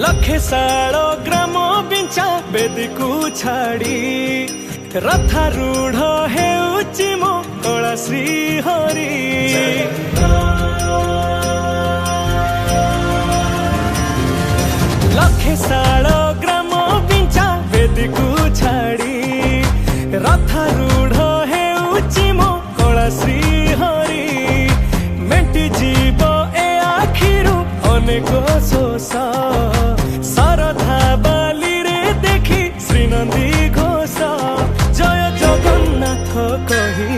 लखे साल ग्राम बिंचा बेदी छाड़ी रथारूढ़ हेउची मो कला श्री हरि लखे साल ग्राम बिंचा बेदी छाड़ी रथारूढ़ हेउची मो कला श्री हरि मेटी जीव ए आखिरु अनेक शोष सरधा बाली रे देखी श्रीनंदी घोष जय जगन्नाथ कही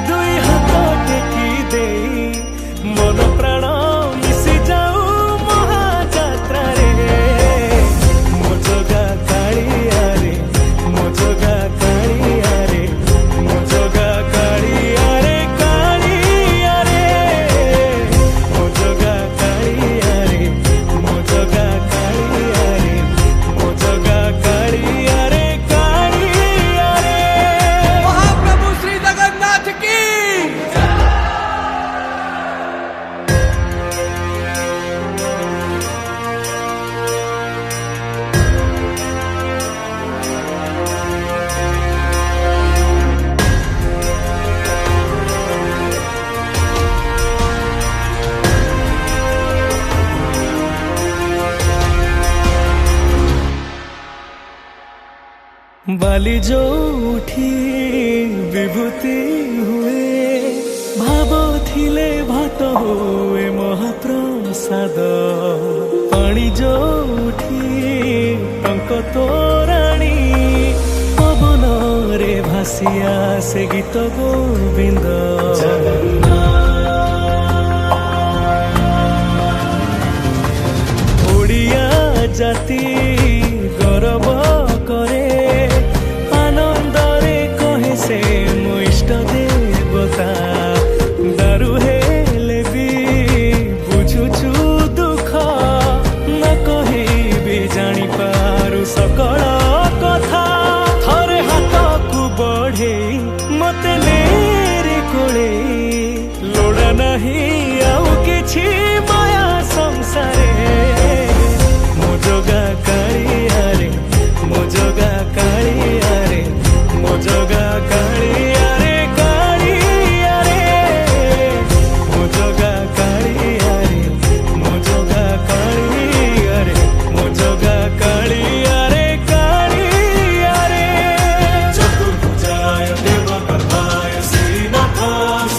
दुई हाथ टेकी दे मन प्राण मिशि जाऊ महाजात्रा रे मो जगा कालिया रे मो जगा कालिया रे मो जगा कालिया रे कालिया रे मो जगा कालिया रे मो जगा कालिया रे मो जगा कालिया रे कालिया रे महाप्रभु श्री जगन्नाथ की बाली जो उठी विभूति हुए भाव थिले भात हुए महाप्रसाद पानी जो उठी टंक तोराणी पवन रे भासिया से गीत गोविंद ओडिया जाति गौरव करे आनंदरे कहे से मो इष्ट देवता दारु हेले भी बुझुछु दुख न कहे भी जानी पारु सकल कथा थरे हाथ को बढ़े मते लेरे कोले लोड़ा नहीं आउ किछि माया संसारे मो जगा